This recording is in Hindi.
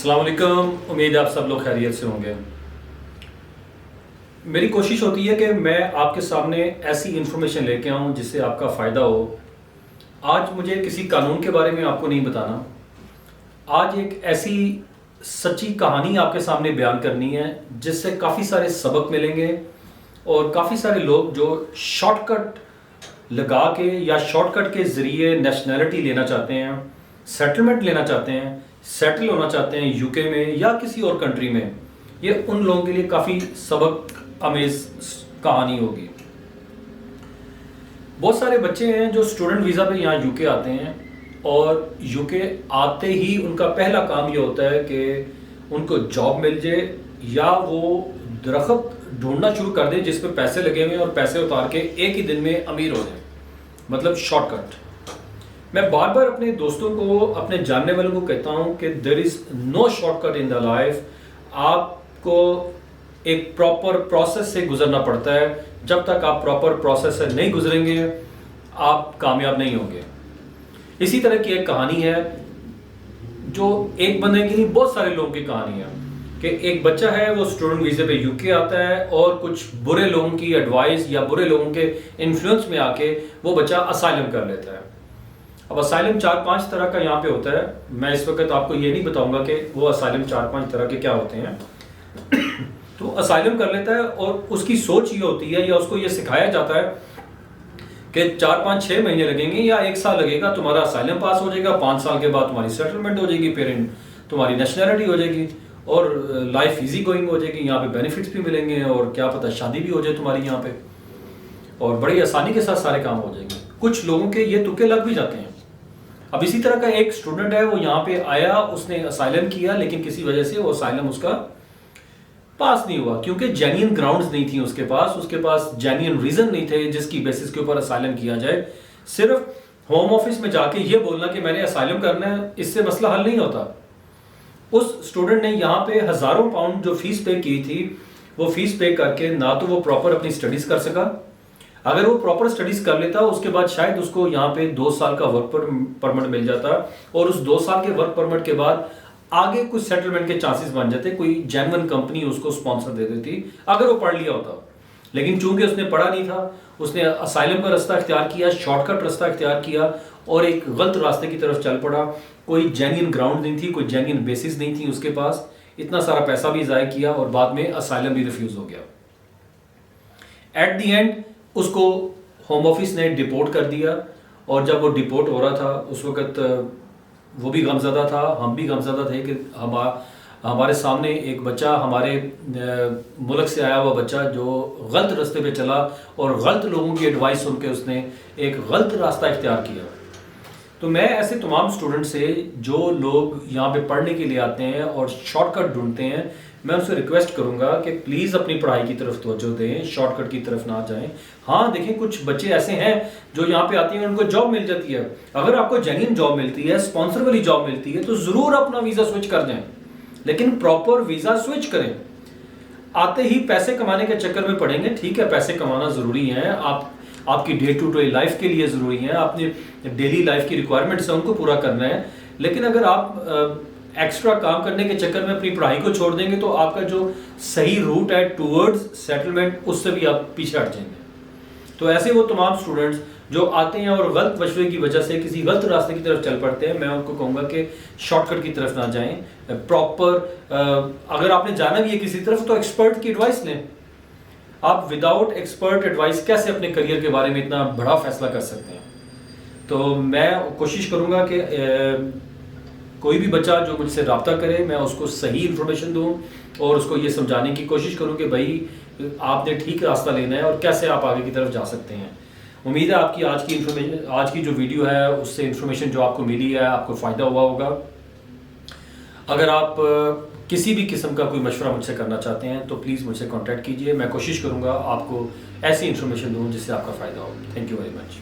अस्सलाम वालेकुम। उम्मीद है आप सब लोग खैरियत से होंगे। मेरी कोशिश होती है कि मैं आपके सामने ऐसी इन्फॉर्मेशन लेके आऊँ जिससे आपका फ़ायदा हो। आज मुझे किसी कानून के बारे में आपको नहीं बताना। आज एक ऐसी सच्ची कहानी आपके सामने बयान करनी है जिससे काफ़ी सारे सबक मिलेंगे और काफ़ी सारे लोग जो शॉर्टकट लगा के या शॉर्टकट के ज़रिए नेशनैलिटी लेना चाहते हैं, सेटलमेंट लेना चाहते हैं, सेटल होना चाहते हैं यूके में या किसी और कंट्री में, ये उन लोगों के लिए काफ़ी सबक आमेज कहानी होगी। बहुत सारे बच्चे हैं जो स्टूडेंट वीज़ा पे यहाँ यूके आते हैं और यूके आते ही उनका पहला काम ये होता है कि उनको जॉब मिल जाए या वो दरख्त ढूंढना शुरू कर दें जिस पे पैसे लगे हुए और पैसे उतार के एक ही दिन में अमीर हो जाए, मतलब शॉर्टकट। मैं बार बार अपने दोस्तों को, अपने जानने वालों को कहता हूँ कि there is no shortcut in the life. आपको एक प्रॉपर प्रोसेस से गुजरना पड़ता है। जब तक आप प्रॉपर प्रोसेस से नहीं गुजरेंगे आप कामयाब नहीं होंगे। इसी तरह की एक कहानी है जो एक बंदे की नहीं, बहुत सारे लोगों की कहानी है कि एक बच्चा है, वो स्टूडेंट वीज़े पे यूके आता है और कुछ बुरे लोगों की एडवाइस या बुरे लोगों के इन्फ्लुएंस में आके वो बच्चा असाइलम कर लेता है। अब असाइलम 4-5 तरह का यहाँ पे होता है। मैं इस वक्त आपको ये नहीं बताऊंगा कि वो असाइलम 4-5 तरह के क्या होते हैं। तो असाइलम कर लेता है और उसकी सोच ये होती है या उसको ये सिखाया जाता है कि 4-5-6 महीने लगेंगे या 1 साल लगेगा, तुम्हारा असाइलम पास हो जाएगा, 5 साल के बाद तुम्हारी सेटलमेंट हो जाएगी, फिर तुम्हारी नेशनैलिटी हो जाएगी और लाइफ इजी गोइंग हो जाएगी। यहाँ पे बेनिफिट्स भी मिलेंगे और क्या पता शादी भी हो जाए तुम्हारी यहाँ पे, और बड़ी आसानी के साथ सारे काम हो जाएंगे। कुछ लोगों के ये तुक्के लग भी जाते हैं। अब इसी तरह का एक स्टूडेंट है, वो यहाँ पे आया, उसने असाइलम किया, लेकिन किसी वजह से वो असाइलम उसका पास नहीं हुआ क्योंकि जेन्युइन ग्राउंड्स नहीं थी उसके पास जेन्युइन रीजन नहीं थे जिसकी बेसिस के ऊपर असाइलम किया जाए। सिर्फ होम ऑफिस में जाके ये बोलना कि मैंने असाइलम करना है, इससे मसला हल नहीं होता। उस स्टूडेंट ने यहाँ पे हजारों पाउंड जो फीस पे की थी, वो फीस पे करके ना तो वो प्रॉपर अपनी स्टडीज कर सका। अगर वो प्रॉपर स्टडीज कर लेता उसके बाद शायद उसको यहाँ पे 2 साल का वर्क परमिट मिल जाता और उस 2 साल के वर्क परमिट के बाद आगे कुछ सेटलमेंट के चांसेस बन जाते, कोई जेन्युइन कंपनी उसको स्पॉन्सर दे देती अगर वो पढ़ लिया होता। लेकिन चूंकि उसने पढ़ा नहीं था, उसने असाइलम का रास्ता इख्तियार किया, शॉर्टकट रास्ता इख्तियार किया और एक गलत रास्ते की तरफ चल पड़ा। कोई जेन्युइन ग्राउंड नहीं थी, कोई जेन्युइन बेसिस नहीं थी उसके पास, इतना सारा पैसा भी ज़ाया किया और बाद में असाइलम भी रिफ्यूज़ हो गया। एट दी एंड उसको होम ऑफिस ने डिपोर्ट कर दिया और जब वो डिपोर्ट हो रहा था उस वक्त वो भी गमज़दा था, हम भी गमज़दा थे कि हमारे सामने एक बच्चा, हमारे मुल्क से आया हुआ बच्चा जो गलत रास्ते पे चला और गलत लोगों की एडवाइस सुन के उसने एक गलत रास्ता इख्तियार किया। तो मैं ऐसे तमाम स्टूडेंट से जो लोग यहाँ पे पढ़ने के लिए आते हैं और शॉर्टकट ढूंढते हैं, मैं उनसे रिक्वेस्ट करूंगा कि प्लीज़ अपनी पढ़ाई की तरफ तवज्जो दें, शॉर्टकट की तरफ ना जाएं। हाँ देखें, कुछ बच्चे ऐसे हैं जो यहाँ पे आते हैं, उनको जॉब मिल जाती है। अगर आपको जेन्युइन जॉब मिलती है, स्पॉन्सर वाली जॉब मिलती है, तो ज़रूर अपना वीज़ा स्विच कर जाएं, लेकिन प्रॉपर वीज़ा स्विच करें। आते ही पैसे कमाने के चक्कर में पड़ेंगे, ठीक है, पैसे कमाना ज़रूरी है, आपकी डे टू डे लाइफ के लिए ज़रूरी है, अपनी डेली लाइफ की रिक्वायरमेंट्स है उनको पूरा करना है। लेकिन अगर आप एक्स्ट्रा काम करने के चक्कर में अपनी पढ़ाई को छोड़ देंगे तो आपका जो सही रूट है टूवर्ड्स सेटलमेंट, उससे भी आप पीछे हट जाएंगे। तो ऐसे वो तमाम स्टूडेंट्स जो आते हैं और गलत मशवरे की वजह से किसी गलत रास्ते की तरफ चल पड़ते हैं, मैं उनको कहूँगा कि शॉर्टकट की तरफ ना जाएं। प्रॉपर अगर आपने जाना भी है किसी तरफ तो एक्सपर्ट की एडवाइस लें। आप विदाउट एक्सपर्ट एडवाइस कैसे अपने करियर के बारे में इतना बड़ा फैसला कर सकते हैं? तो मैं कोशिश करूँगा कि कोई भी बच्चा जो मुझसे रब्ता करे, मैं उसको सही इन्फॉर्मेशन दूँ और उसको ये समझाने की कोशिश करूँ कि भाई आपने ठीक रास्ता लेना है और कैसे आप आगे की तरफ जा सकते हैं। उम्मीद है आपकी आज की जो वीडियो है उससे इन्फॉर्मेशन जो आपको मिली है आपको फ़ायदा हुआ होगा। अगर आप किसी भी किस्म का कोई मशवरा मुझसे करना चाहते हैं तो प्लीज़ मुझसे कॉन्टैक्ट कीजिए। मैं कोशिश करूँगा आपको ऐसी इन्फॉर्मेशन दूँ जिससे आपका फ़ायदा हो। Thank you very much.